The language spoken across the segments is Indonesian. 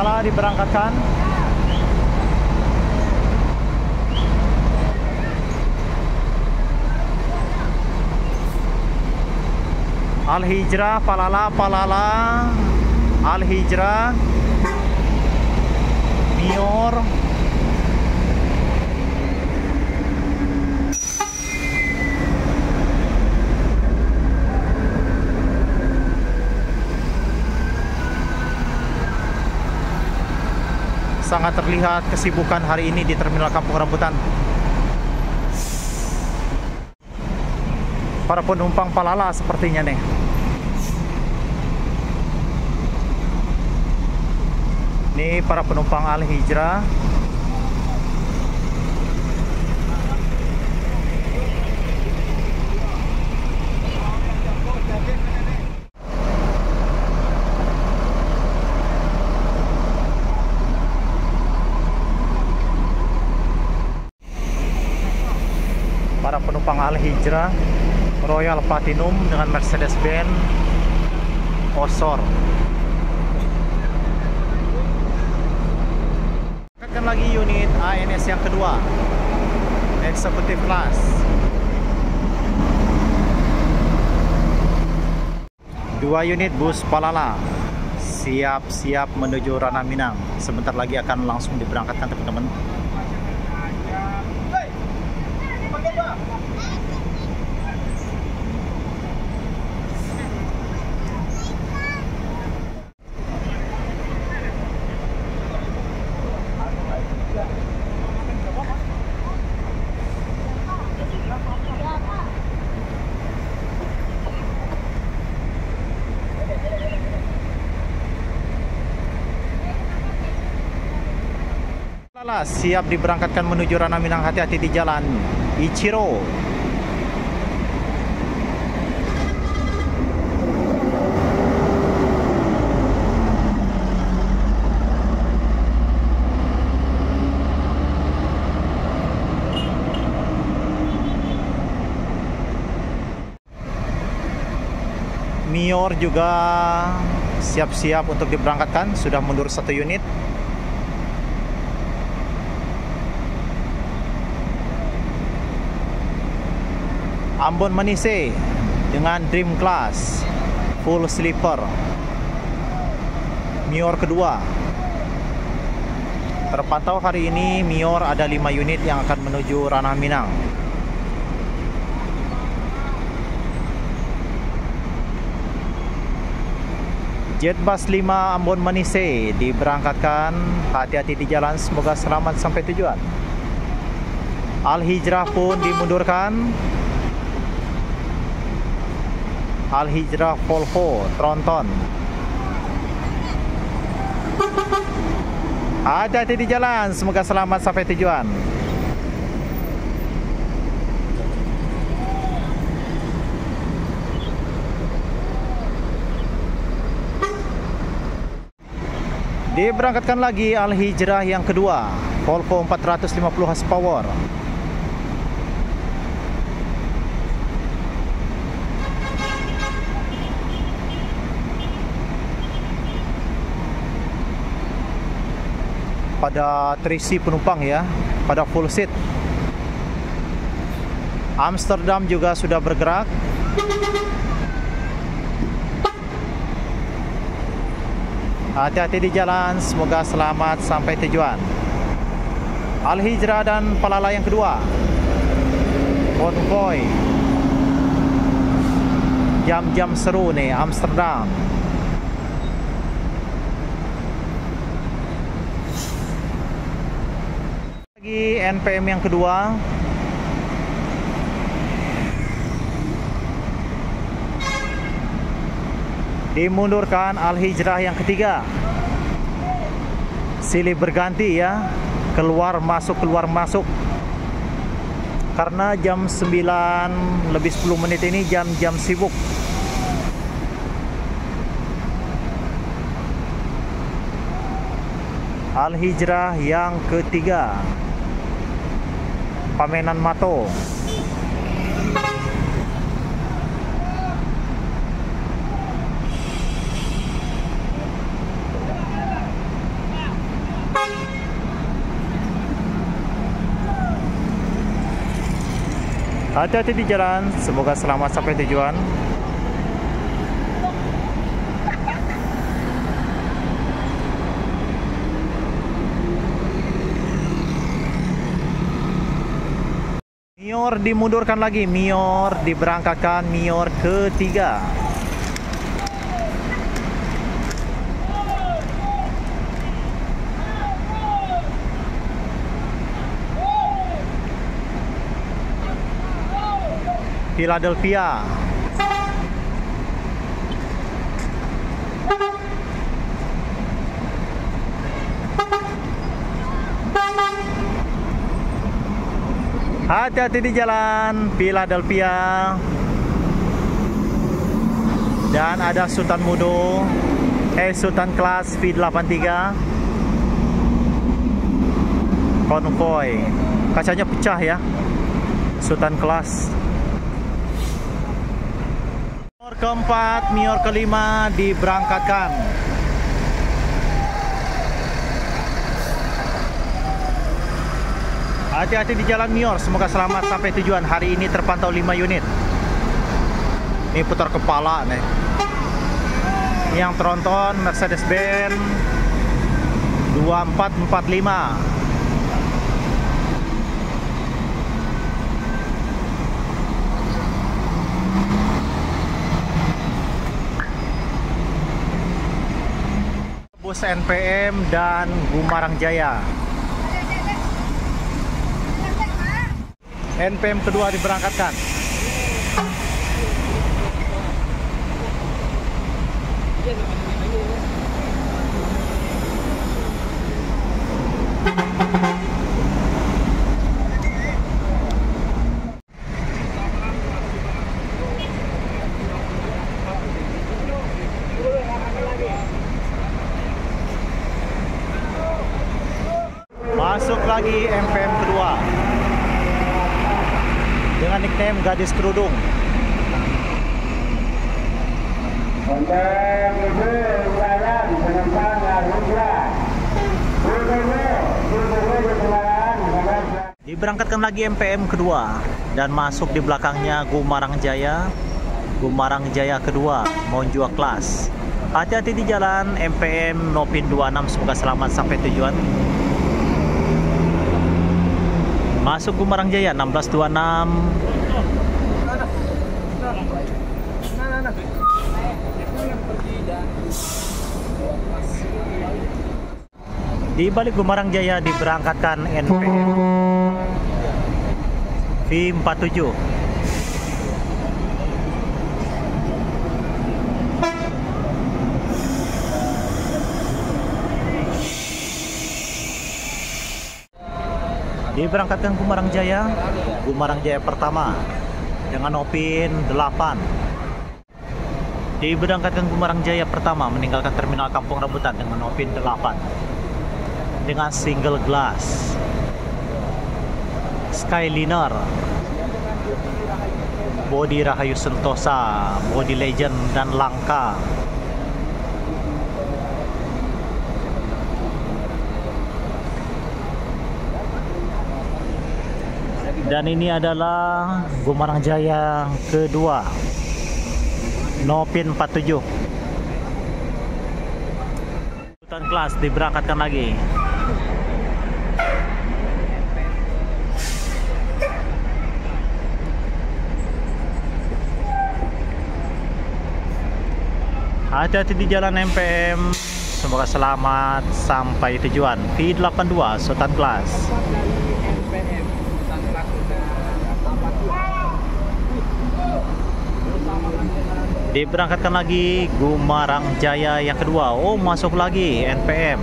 Palala diberangkatkan. Al-Hijrah, Palala, Al-Hijrah, Mior, sangat terlihat kesibukan hari ini di Terminal Kampung Rambutan. Para penumpang Palala sepertinya nih. Ini para penumpang Al-Hijrah. Para penumpang Al-Hijrah Royal Platinum dengan Mercedes-Benz Osor. Akan lagi unit ANS yang kedua, Executive Class. Dua unit bus Palala siap-siap menuju Ranah Minang. Sebentar lagi akan langsung diberangkatkan teman-teman. Siap diberangkatkan menuju Ranah Minang, hati-hati di jalan. Ichiro. Mior juga siap-siap untuk diberangkatkan, sudah mundur satu unit. Ambon Manise dengan Dream Class full sleeper Mior kedua. Terpantau hari ini Mior ada 5 unit yang akan menuju Ranah Minang. Jetbus 5 Ambon Manise diberangkatkan, hati-hati di jalan, semoga selamat sampai tujuan. Al-Hijrah pun dimundurkan. Al-Hijrah Volvo Tronton. Hati-hati di jalan, semoga selamat sampai tujuan. Diberangkatkan lagi Al-Hijrah yang kedua, Volvo 450 horsepower. Pada terisi penumpang ya, pada full seat. Amsterdam juga sudah bergerak. Hati-hati di jalan, semoga selamat sampai tujuan. Al-Hijrah dan Palala yang kedua, konvoy. Jam-jam seru nih Amsterdam. Lagi NPM yang kedua. Dimundurkan Al-Hijrah yang ketiga. Silih berganti ya, keluar masuk karena jam 9 lebih 10 menit ini jam-jam sibuk. Al-Hijrah yang ketiga, Pamenan Mato. Hati-hati di jalan, semoga selamat sampai tujuan. Mior dimundurkan lagi, Mior diberangkatkan, Mior ketiga. Philadelphia. Hati-hati di jalan, Philadelphia. Dan ada Sultan Mudo, Sultan Class V83 konvoy. Kacanya pecah ya, Sultan Class. Mior keempat, Mior kelima diberangkatkan. Hati-hati di jalan Mior, semoga selamat sampai tujuan. Hari ini terpantau 5 unit. Ini putar kepala nih. Yang tronton Mercedes-Benz 2445. Bus NPM dan Gumarang Jaya. NPM kedua diberangkatkan. Masuk lagi NPM kedua dengan nickname Gadis Kerudung. Diberangkatkan lagi NPM kedua dan masuk di belakangnya Gumarang Jaya. Gumarang Jaya kedua, Monjua Class. Hati-hati di jalan, NPM Nopin 26, semoga selamat sampai tujuan. Masuk Gumarang Jaya 1626. Di balik Gumarang Jaya diberangkatkan NPM V47. Diberangkatkan Gumarang Jaya, Gumarang Jaya pertama dengan Opin 8. Diberangkatkan Gumarang Jaya pertama meninggalkan terminal Kampung Rambutan dengan Opin 8 dengan single glass Skyliner, bodi Rahayu Sentosa, bodi Legend dan Langka. Dan ini adalah Gumarang Jaya kedua, Nopin 47. Sultan Class diberangkatkan lagi. Hati-hati di jalan NPM, semoga selamat sampai tujuan. V82 Sultan Class. Diberangkatkan lagi Gumarang Jaya yang kedua. Oh, masuk lagi NPM.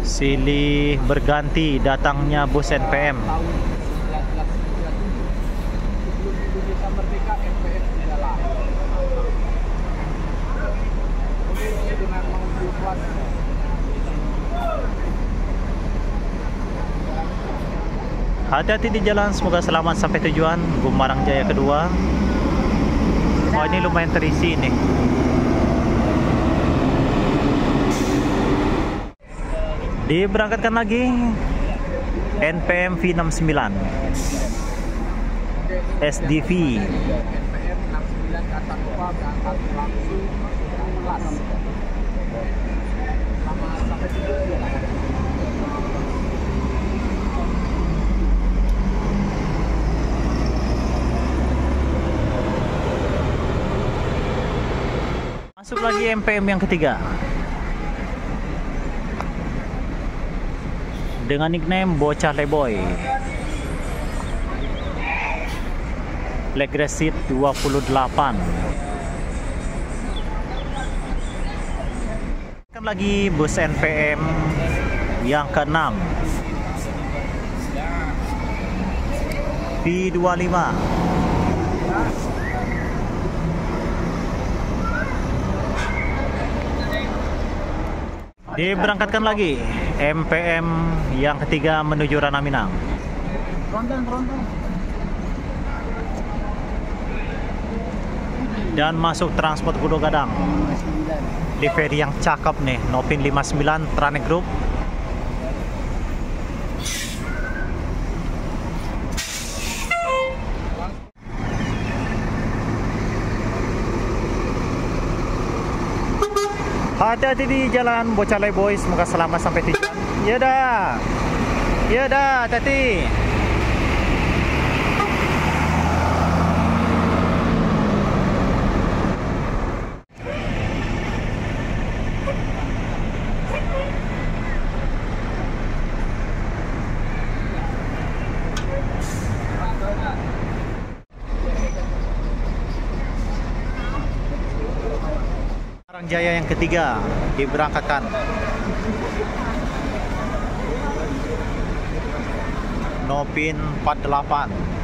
Silih berganti datangnya bus NPM. Hati-hati di jalan, semoga selamat sampai tujuan. Gumarang Jaya kedua. Oh, ini lumayan terisi nih. Diberangkatkan lagi NPM V69 SDV. NPM 69 kata tua berangkat langsung masuk kelas. Sama sampai tujuan. Masuk lagi MPM yang ketiga dengan nickname Bocah Leboy. Leg seat 28. Kan lagi bus NPM yang ke-6 V25. Diberangkatkan lagi MPM yang ketiga menuju Ranah Minang. Dan masuk transport Kudo Gadang. Livery yang cakep nih, Nopin 59 Trane Group. Hati-hati di jalan Bocah Leboy, semoga selamat sampai tujuan. Ya dah. Ya dah, hati-hati. Jaya yang ketiga diberangkatkan. Nopin 48.